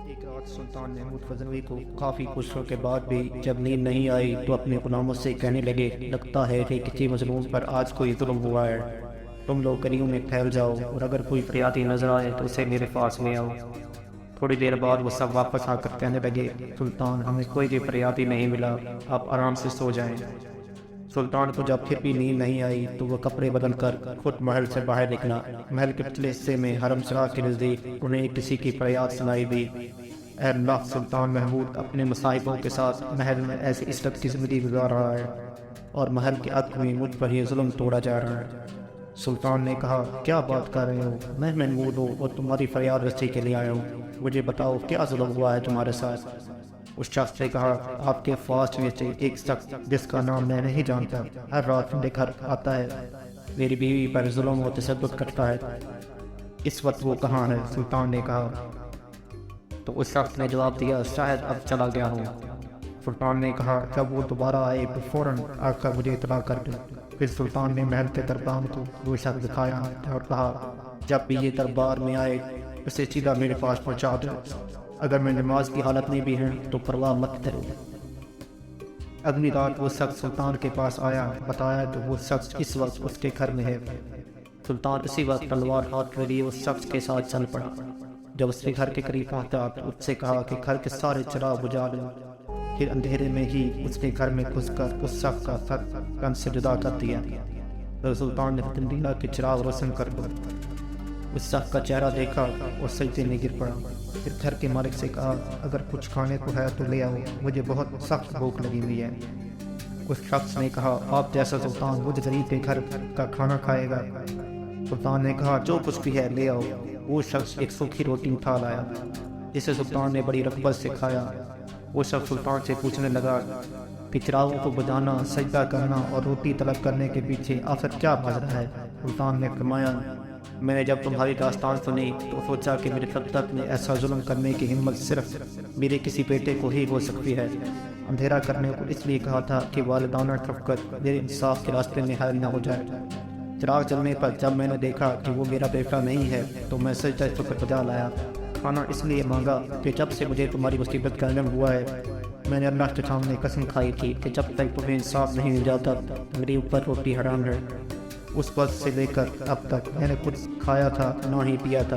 ایک رات سلطان محمود غزنوی کو کافی کوششوں کے بعد بھی جب نیند نہیں آئی تو اپنے غلاموں سے کہنے لگے، لگتا ہے کہ کسی مظلوم پر آج کوئی ظلم ہوا ہے۔ تم لوگ گلیوں میں پھیل جاؤ اور اگر کوئی فریادی نظر آئے تو اسے میرے پاس لے آؤ۔ تھوڑی دیر بعد وہ سب واپس آ کر کہنے لگے، سلطان ہمیں کوئی بھی فریادی نہیں ملا، آپ آرام سے سو جائیں۔ سلطان کو جب پھر بھی نیند نہیں آئی تو وہ کپڑے بدل کر خود محل سے باہر نکلا۔ محل کے پچھلے حصے میں حرم سرا کے نزدیک انہیں کسی کی فریاد سنائی دی، اے اللہ، سلطان محمود اپنے مصائبوں کے ساتھ محل میں ایسی عزت کی زندگی گزار رہا ہے اور محل کے حق میں مجھ پر یہ ظلم توڑا جا رہا ہے۔ سلطان نے کہا، کیا بات کر رہے ہو؟ میں محمود ہوں اور تمہاری فریاد رسی کے لیے آیا ہوں، مجھے بتاؤ کیا ظلم ہوا ہے تمہارے ساتھ؟ اس شخص نے کہا، آپ کے فاسٹ میں سے ایک شخص جس کا نام میں نہیں جانتا ہر رات میرے گھر آتا ہے، میری بیوی پر ظلم و تشدد کرتا ہے، اس وقت وہ کہاں ہے؟ سلطان نے کہا۔ تو اس شخص نے جواب دیا، شاید اب چلا گیا ہوں۔ سلطان نے کہا، جب وہ دوبارہ آئے تو فوراً آ کر مجھے اطلاع کر دیں۔ پھر سلطان نے محل کے دربان کو وہ شخص دکھایا اور کہا، جب بھی یہ دربار میں آئے اسے سیدھا میرے پاس پہنچا دو، اگر میں نماز کی حالت میں بھی ہوں تو پرواہ مت کرو۔ اگلی رات وہ شخص سلطان کے پاس آیا، بتایا تو وہ شخص اس وقت اس کے گھر میں ہے۔ سلطان اسی وقت تلوار ہاتھ میں لیے اس شخص کے ساتھ چل پڑا۔ جب اس کے گھر کے قریب پہنچا تو اس سے کہا کہ گھر کے سارے چراغ بجھا لو۔ پھر اندھیرے میں ہی اس کے گھر میں گھس کر اس شخص کا سر کن سے جدا کر دیا۔ پھر سلطان نے حکم دیا کہ چراغ روشن کر دو۔ اس شخص کا چہرہ دیکھا اور سجدے میں گر پڑا۔ پھر گھر کے مالک سے کہا، اگر کچھ کھانے کو ہے تو لے آؤ، مجھے بہت سخت بھوک لگی ہوئی ہے۔ اس شخص نے کہا، آپ جیسا سلطان مجھ غریب کے گھر کا کھانا کھائے گا؟ سلطان نے کہا، جو کچھ بھی ہے لے آؤ۔ وہ شخص ایک سوکھی روٹی اٹھا لایا جسے سلطان نے بڑی رغبت سے کھایا۔ وہ شخص سلطان سے پوچھنے لگا کہ چراغوں کو بجھانا، سجدہ کرنا اور روٹی طلب کرنے کے پیچھے آخر کیا بھاگ رہا ہے؟ سلطان نے فرمایا، میں نے جب تمہاری داستان سنی تو سوچا کہ میرے سلطنت میں ایسا ظلم کرنے کی ہمت صرف میرے کسی بیٹے کو ہی ہو سکتی ہے۔ اندھیرا کرنے کو اس لیے کہا تھا کہ والدانہ شفقت میرے انصاف کے راستے میں حائل نہ ہو جائے۔ چراغ جلنے پر جب میں نے دیکھا کہ وہ میرا بیٹا نہیں ہے تو میں سجدہ شکر بجا لایا۔ کھانا اس لیے مانگا کہ جب سے مجھے تمہاری مصیبت کا علم ہوا ہے میں نے اللہ کے سامنے قسم کھائی تھی کہ جب تک تمہیں انصاف نہیں مل جاتا میرے اوپر روٹی حرام ہے۔ اس وقت سے لے کر اب تک میں نے کچھ کھایا تھا نہ ہی پیا تھا۔